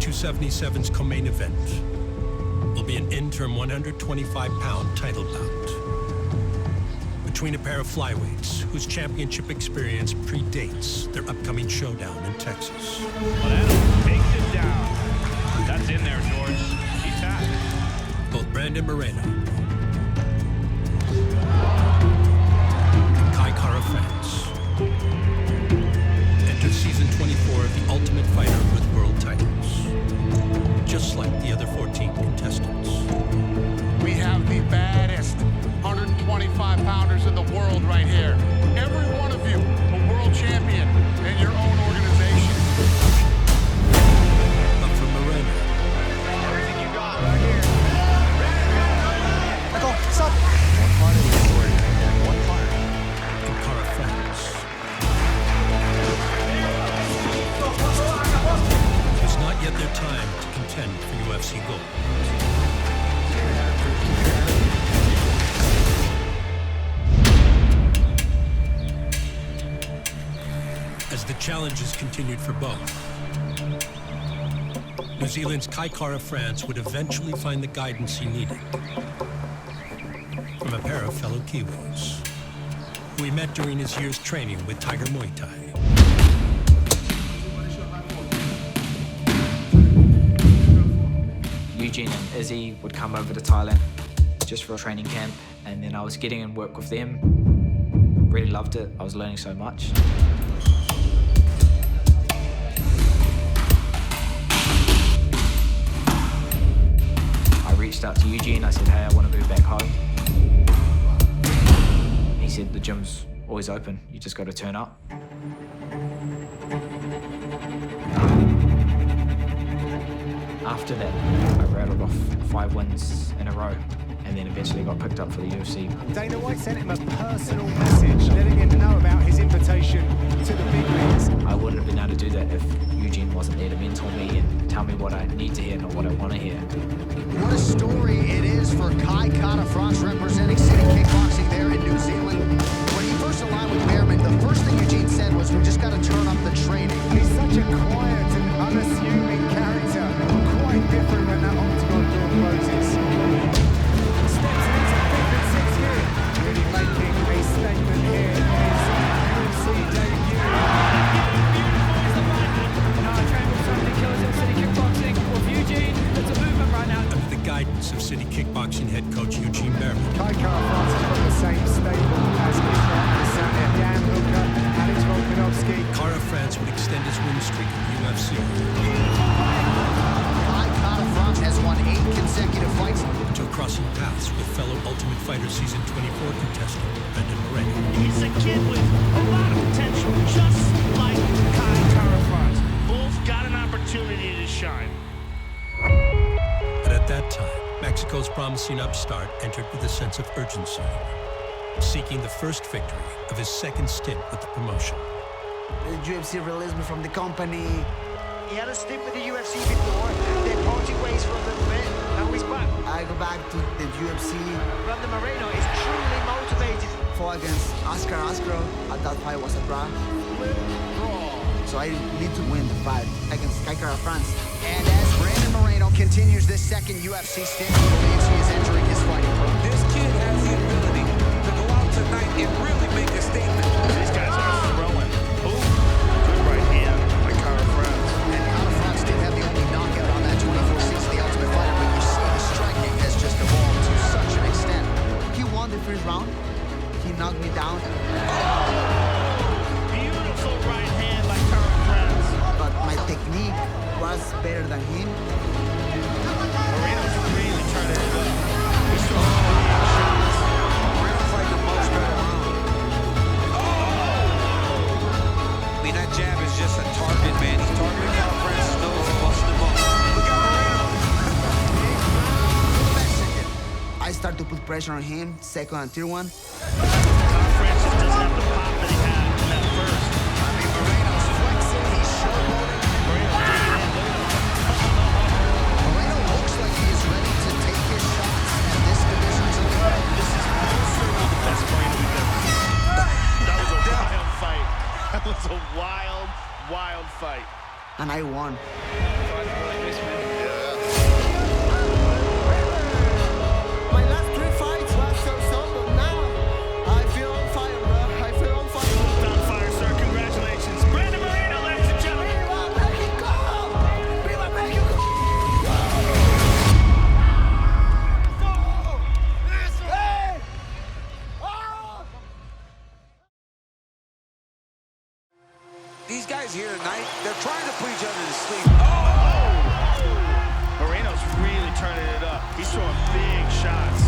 277's co-main event will be an interim 125-pound title bout between a pair of flyweights whose championship experience predates their upcoming showdown in Texas. Well, that takes it down. That's in there, George. He tapped. Both Brandon-Moreno and Kaikara-France entered season 24 of The Ultimate Fighter with world titles, just like the other 14 contestants. We have the baddest 125-pounders in the world right here. Every one of you a world champion in your own organization. But for Moreno, Everything you got right here. D'accord, stop. One part of the story. One part. and Kaira-France, it was not yet their time to contend for UFC gold. As the challenges continued for both, New Zealand's Kaikara-France would eventually find the guidance he needed from a pair of fellow Kiwis who he met during his years training with Tiger Muay Thai. Eugene and Izzy would come over to Thailand just for a training camp, and then I was getting in work with them. Really loved it. I was learning so much. I reached out to Eugene. I said, hey, I want to move back home. He said, the gym's always open. You just got to turn up. After that, I rattled off 5 wins in a row, and then eventually got picked up for the UFC. Dana White sent him a personal message, letting him know about his invitation to the big leagues. I wouldn't have been able to do that if Eugene wasn't there to mentor me and tell me what I need to hear, not what I want to hear. What a story it is for Kaikara-France representing City Kickboxing there in New Zealand. When he first aligned with Behrman, the first thing Eugene said was, we just got to turn up the training. He's such a quiet and unassuming character, quite different when that octagon door closes. Steps into 5th and 6th gear, really making a statement here in his UFC debut. Under the guidance of City Kickboxing head coach Eugene Behrman, Kaikara-France has got the same stable as Kishan, Dan Hooker, Alex Volkanovski. Kaira-France would extend his win streak in the UFC Kaikara-France has won 8 consecutive fights. until crossing paths with fellow Ultimate Fighter Season 24 contestant Brandon-Moreno. He's a kid with a lot of potential, just like Kaira-France. Both got an opportunity to shine. But at that time, Mexico's promising upstart entered with a sense of urgency, seeking the first victory of his second stint with the promotion. The UFC released me from the company. He had a stint with the UFC before. They parted ways for a little bit. Now he's back. I go back to the UFC, Brandon-Moreno is truly motivated. fought against Oscar Oscaro. That fight was a draw. So I need to win the fight against Kaikara-France. And as Brandon-Moreno continues this second UFC stint, he believes he is entering his fighting career. This kid has the ability to go out tonight and really make a statement. These guys are throwing. Ooh, good right hand by Kaira-France. And Kaira-France did have the only knockout on that 24 season of The Ultimate Fighter, but you see the striking has just evolved to such an extent. He won the first round. He knocked me down, Beautiful right hand by Kaira-France. but my technique was better than him. Moreno's really turning it up. He's throwing shots. Moreno's like the most around. I mean, that jab is just a target, man. He's targeting Kaira-France's nose and busting him up. We got Moreno. I start to put pressure on him, second and third one. Kaira-France just doesn't have the pop that he had in that first. I mean, Moreno's flexing, he's showboating. Moreno's digging in. Moreno looks like he is ready to take his shots at this division's elite. This is certainly the best fight we've ever seen. That was a wild fight. That was a wild, wild fight. and I won. My last 3 fights was so, but now I feel on fire, bro. I feel on fire. On fire, sir. Congratulations. Brandonmoreano, ladies and gentlemen. Viva Mexico! Viva Mexico! Hey! Oh! These guys here tonight, they're trying to put each other to sleep. Moreno's really turning it up. He's throwing big shots.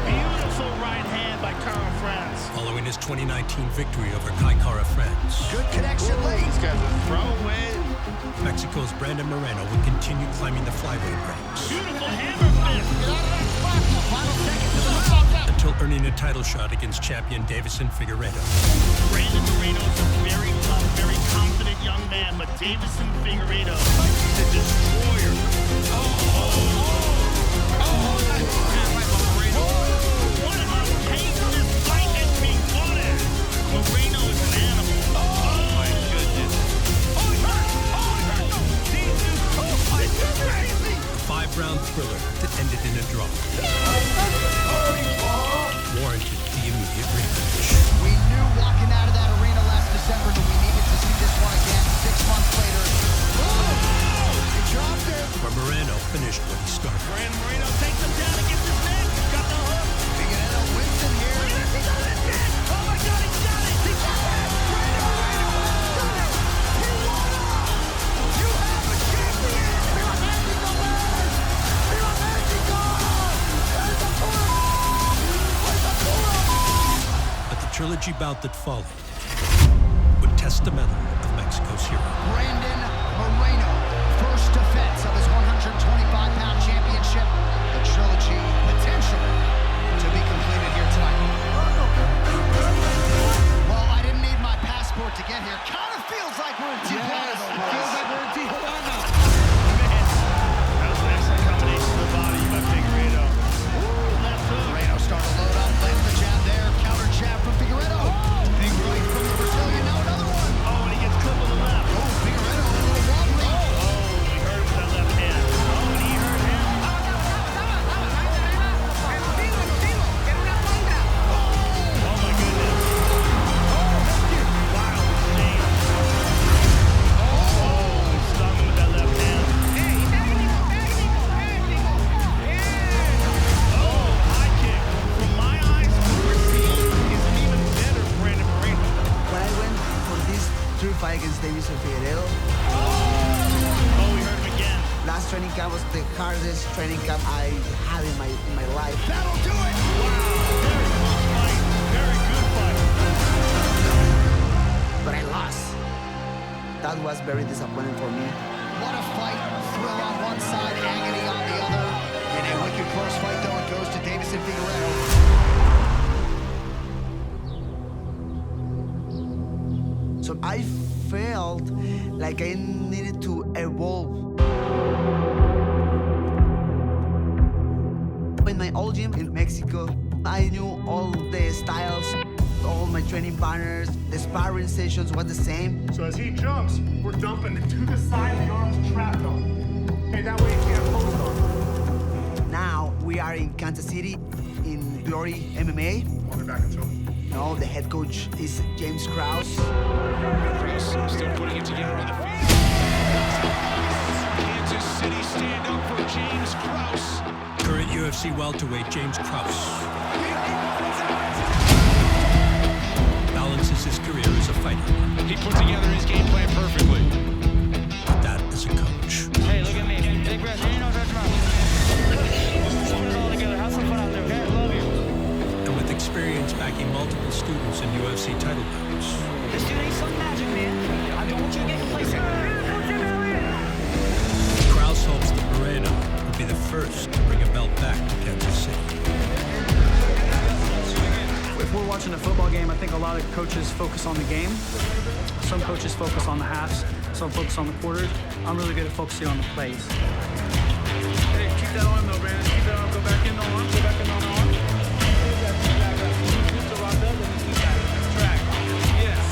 Beautiful right hand by Kaira-France. Following his 2019 victory over Kaikara-France, Good connection late. These guys are throwing. Mexico's Brandonmoreano will continue climbing the flyweight ranks Beautiful hammer fist. Final seconds of the knockout. until earning a title shot against champion Davison Figueiredo. Brandonmoreano's a very tough, very confident young man, but Davison Figueiredo is a destroyer. What a pace this fight is being fought at. Moreno is an animal. Oh my goodness. A 5-round thriller that ended in a draw warranted the immediate rematch. We knew walking out of that arena last December that we needed to see this one again 6 months later. He dropped it. Where Moreno finished what he started. Brandonmoreano takes him down against his neck. Got the hook. Figueiredo wins it here. Look at this. He got it again. Oh my God, he got it. He got it. Brandonmoreano has done it. He won it. You have a champion. Viva Mexico, man. Viva Mexico. There's the puro. There's the puro. But the trilogy bout that followed would test the mettle of Mexico's hero. Brandonmoreano, first defense of his 125-pound championship. The trilogy potentially to be completed here tonight. Well, I didn't need my passport to get here. Kind of feels like we're in Tijuana, though. Feels like we're in Tijuana. That was an excellent combination of the body by Figueiredo. Left hook. Moreno starting to load up, lands the jab there. Counter jab from Figueiredo. Big right from the Brazilian. Now another one. Oh, and he gets clipped with the left. Oh, Figueiredo a little wobbly. Oh, he hurt him with that left hand. Oh, and he hurt him. Oh, my goodness. Wow, shame. Oh, he stung him with that left hand. Oh, high kick. From my eyes, what we're seeing is an even better Brandonmoreano. When I went for this 3 fight against Davison Figueiredo, Oh, we heard him again. last training camp was the hardest training camp I had in my life. That'll do it. Very close fight. Very good fight. But I lost. That was very disappointing for me. What a fight. Thrill on one side, agony on the other. In a wicked close fight, though, it goes to Davison Figueiredo. So I felt like I needed to evolve. In my old gym in Mexico, I knew all the styles, all my training partners, the sparring sessions was the same. So as he jumps, we're dumping it to the side, the arms trapped on. Okay, that way he can't post on. Now we are in Kansas City in Glory MMA. On the back and choke. No, the head coach is James Krause. Still putting it together on the field. Kansas City stand up for James Krause. Current UFC welterweight James Krause balances his career as a fighter. He put together his game plan perfectly. But that as a coach. Hey, look at me. Take breath. You know touch mouth. Put it all together. Have some fun out there, okay? I love you. And with experience backing multiple students in UFC title bouts, This dude ain't some magic, man. I don't want you to get complacent. Krause hopes that Moreno will be the first to bring a belt back to Kansas City. If we're watching a football game, I think a lot of coaches focus on the game. Some coaches focus on the halves, some focus on the quarters. I'm really good at focusing on the plays. Hey, keep that arm though, Brandon. Keep that arm. Go back in the arm. Go back in on the arm. Track. Yes.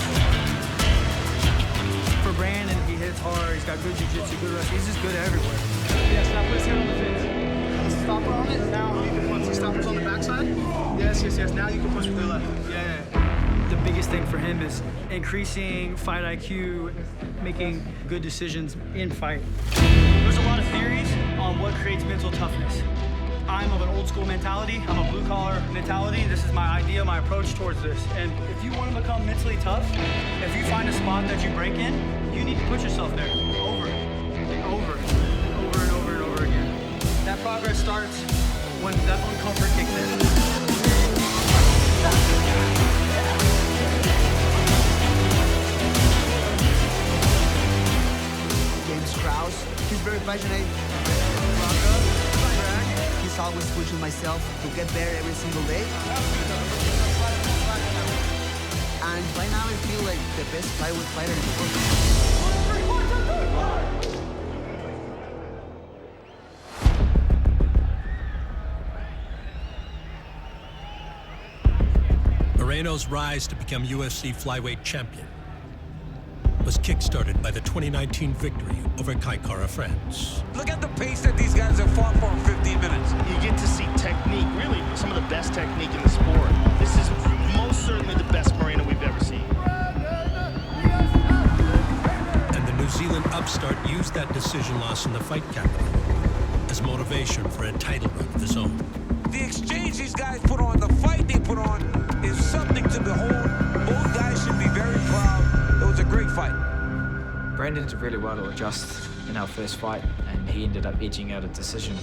For Brandon, he hits hard. He's got side? Yes. Now you can push with your left. Yeah. The biggest thing for him is increasing fight IQ, making good decisions in fight. There's a lot of theories on what creates mental toughness. I'm of an old school mentality. I'm a blue collar mentality. This is my idea, my approach towards this. And if you want to become mentally tough, if you find a spot that you break in, you need to put yourself there over and over again. That progress starts when that uncomfort kicks in. He's very passionate. He's always pushing myself to get better every single day. And right now I feel like the best flyweight fighter in the world. Moreno's rise to become UFC flyweight champion was kick-started by the 2019 victory over Kaikara-France. Look at the pace that these guys have fought for in 15 minutes. You get to see technique, really some of the best technique in the sport. This is most certainly the best Moreno we've ever seen. And the New Zealand upstart used that decision loss in the fight capital as motivation for a title run of his own. The exchange these guys put on, the fight they put on, is something to behold. Both guys should be very proud. It was a great fight. Brandon did really well to adjust in our first fight, and he ended up edging out a decision.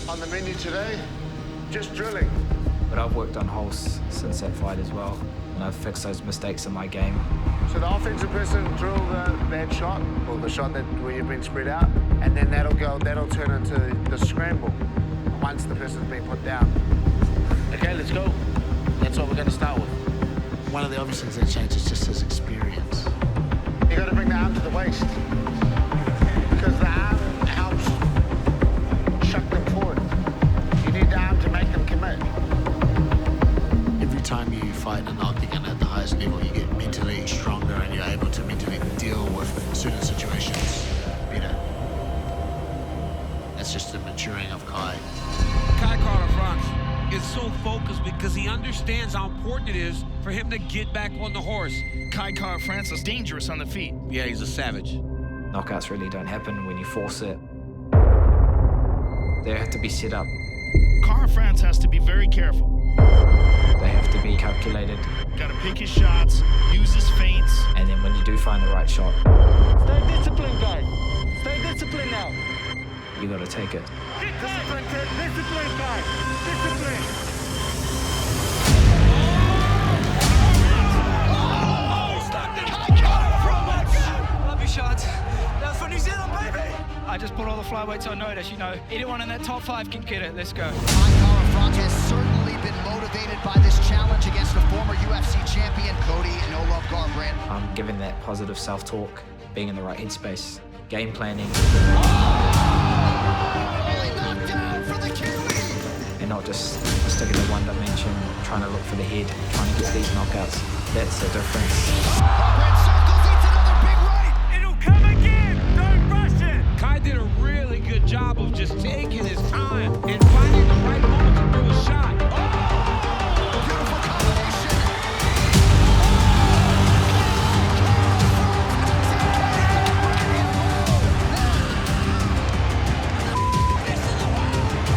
On the menu today, just drilling. But I've worked on holes since that fight as well, and I've fixed those mistakes in my game. So the offensive person drill that shot, or the shot where you've been spread out, and then that'll turn into the scramble once the person's been put down. Okay, let's go. That's what we're going to start with. One of the obvious things that changed is just his experience. You got to bring the arm to the waist, because the arm helps chuck them forward. You need the arm to make them commit. Every time you fight an octagon at the highest level, you get mentally stronger and you're able to mentally deal with certain situations better. That's just the maturing of Kai. Kaikarapraks is so focused because he understands how important it is for him to get back on the horse. Kaikara-France is dangerous on the feet. Yeah, he's a savage. Knockouts really don't happen when you force it. They have to be set up. Kaikara-France has to be very careful. They have to be calculated. Got to pick his shots, use his feints. And then when you do find the right shot, Stay disciplined, guys. Stay disciplined now. you got to take it. Discipline, kid. Discipline, guys. Discipline. Love your shots. That's for New Zealand, baby! I just put all the flyweights on notice, you know. Anyone in that top 5 can get it. Let's go. Kaikara-France has certainly been motivated by this challenge against the former UFC champion, Cody and Olleh Garbrandt. I'm giving that positive self-talk, being in the right headspace, game planning. Knockdown for the Kiwi! And not just sticking in one dimension, trying to look for the head, trying to get these knockouts. That's the difference. Garbrandt circles, eats another big right! It'll come again. Don't rush it. Kai did a really good job of just taking his time and finding the right moment to throw a shot. Beautiful combination.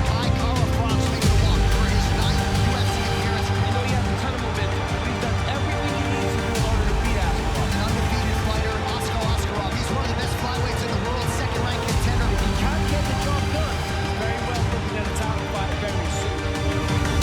Kaikara-France makes a walk for his 9th UFC appearance. You know he has a ton of momentum, but he's done everything he needs to do in order to beat Askarov. An undefeated fighter, Askarov. He's one of the best flyweights in the world, second-ranked contender. Can't get the job done. Very well put together talent fighter very soon.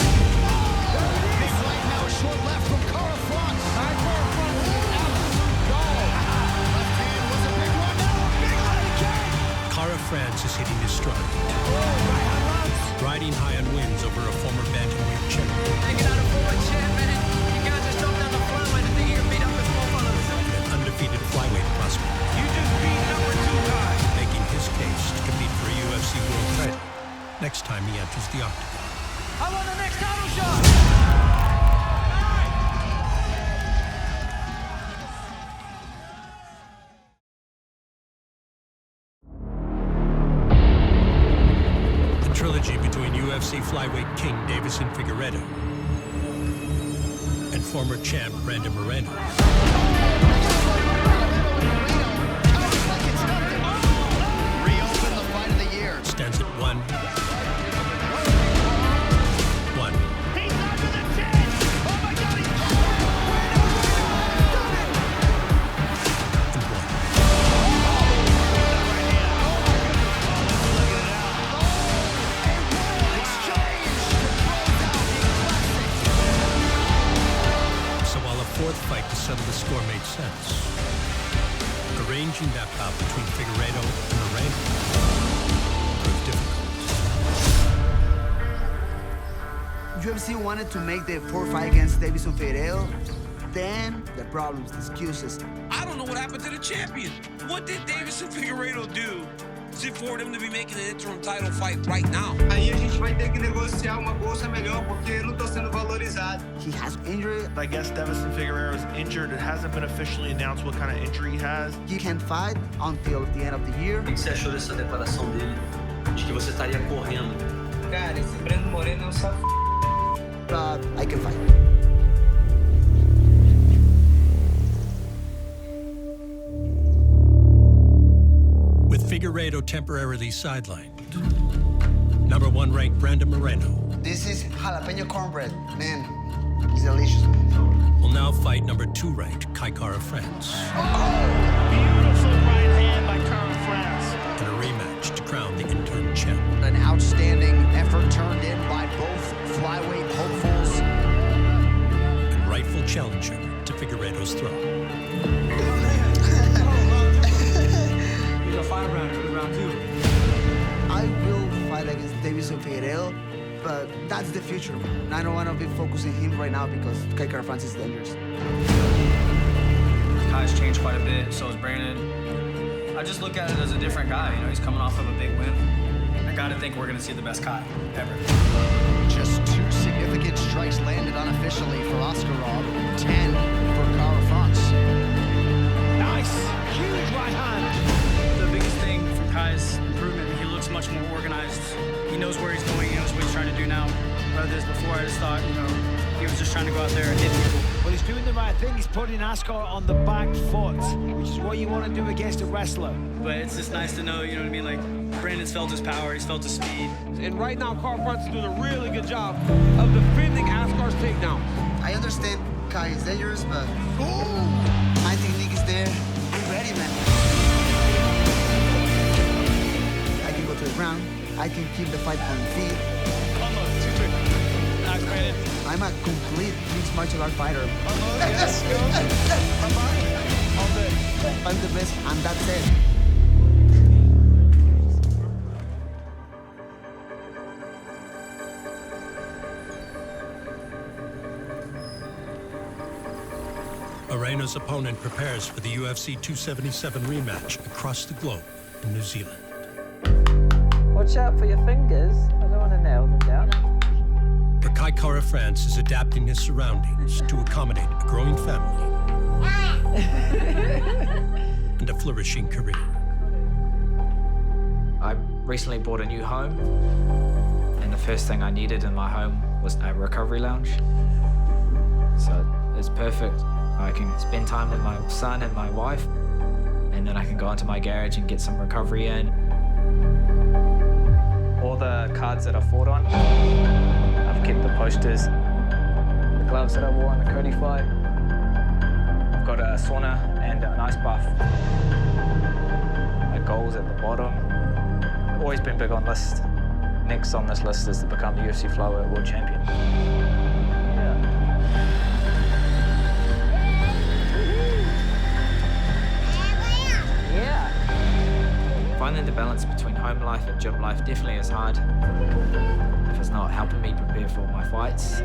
flyweight king Davison Figueiredo and former champ Brandon Reopen the fight of the year. stands at 1-1. He's under the 10. Oh my God, he's So while a fourth fight to settle the score made sense, arranging that bout between Figueiredo and Moreno proved difficult. UFC wanted to make the fourth fight against Davison Figueiredo. Then the problems, the excuses. I don't know what happened to the champion. What did Davison Figueiredo do for them to be making an interim title fight right now? Aí a gente vai ter que negociar uma bolsa melhor porque ele não está sendo valorizado. He has injury. I guess Davison Figueiredo is injured. It hasn't been officially announced what kind of injury he has. He can't fight until the end of the year. O que você achou dessa declaração dele? De que você estaria correndo? Cara, esse Brandonmoreno é um safado. But I can fight. With Figueiredo temporarily sidelined, number 1 ranked Brandonmoreno This is jalapeno cornbread. Man, it's delicious. will now fight number 2 ranked Kaikara-Frans beautiful right hand by Kaira-France. in a rematch to crown the interim champ. An outstanding effort turned in by both flyweight hopefuls. And rightful challenger to Figueiredo's throne. He's a 5-rounder in round 2. I will fight against Davison Figueiredo, but that's the future. I don't want to be focusing him right now because Kaikara-France is dangerous. Kai's changed quite a bit, so has Brandon. I just look at it as a different guy. You know, he's coming off of a big win. I gotta think we're gonna see the best Kai ever. Just 2 significant strikes landed unofficially for Askarov. 10 for Kaira-France. Nice, huge right hand. The biggest thing from Kai's improvement, he looks much more organized. He knows where he's going, he knows what he's trying to do now. Rather than before, I just thought, you know, he was just trying to go out there and hit people. Well, he's doing the right thing. He's putting Askar on the back foot, which is what you want to do against a wrestler. But it's just nice to know, you know what I mean? Like, Brandon's felt his power, he's felt his speed. And right now, Kaira-France is doing a really good job of defending Askar's takedown. I understand Kai is dangerous, but my technique is there. I'm ready, man. I can go to the ground. I can keep the fight on feet. Nice, Brandon. I'm a complete mixed martial art fighter. Yes, go. I'm the best, and that's it. Moreno's opponent prepares for the UFC 277 rematch across the globe in New Zealand. Watch out for your fingers. I don't want to nail them down. Where Kaikara-France is adapting his surroundings to accommodate a growing family and a flourishing career. I recently bought a new home, and the first thing I needed in my home was a recovery lounge. So it's perfect. I can spend time with my son and my wife, and then I can go into my garage and get some recovery in. All the cards that I fought on, I've kept the posters, the gloves that I wore on the Cody fight. I've got a sauna and an ice bath. My goals at the bottom. I've always been big on lists. Next on this list is to become the UFC flyweight world champion. Finding the balance between home life and gym life definitely is hard. If it's not helping me prepare for my fights,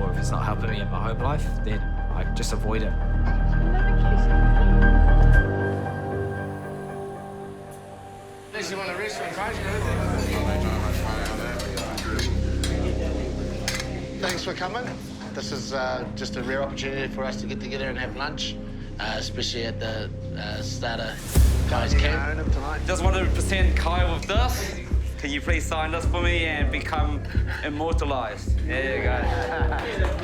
or if it's not helping me in my home life, then I just avoid it. You want to race some guys? Thanks for coming. This is just a rare opportunity for us to get together and have lunch, especially at the starter guys came. Just wanted to present Kai with this. Can you please sign this for me and become immortalized? There you go.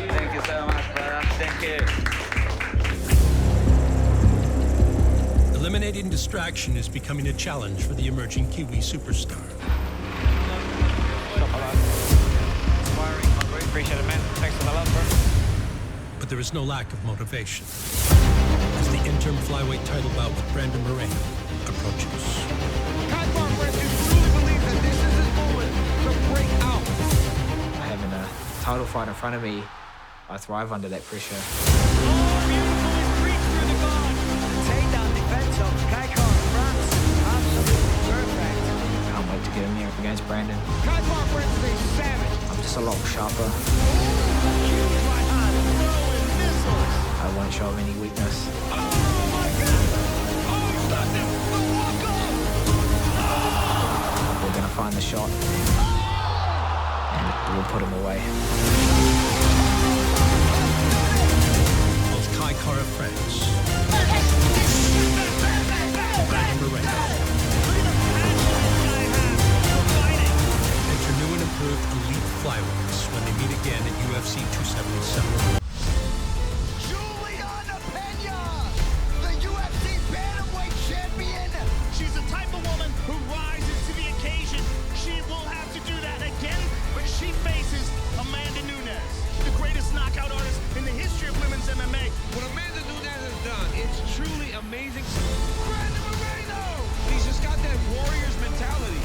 Thank you so much, brother. Thank you. Eliminating distraction is becoming a challenge for the emerging Kiwi superstar. Appreciate it, man. Thanks for the love, bro. But there is no lack of motivation as the interim flyweight title bout with Brandon approaches. Kaifar truly believes that this is his moment to break out. Having a title fight in front of me, I thrive under that pressure. Takedown defense of Kaifar-France. Absolutely perfect. Can't wait to get in there against Brandon. Kaifar-France is a savage. I'm just a lot sharper. I won't show him any weakness. We're gonna find the shot and we'll put him away. Both Kaikara-France, Brandon enter new and improved elite flyweights when they meet again at UFC 277. The UFC bantamweight champion. She's the type of woman who rises to the occasion. She will have to do that again when she faces Amanda Nunes, the greatest knockout artist in the history of women's MMA. What Amanda Nunes has done, it's truly amazing. Brandon Moreno! He's just got that warrior's mentality.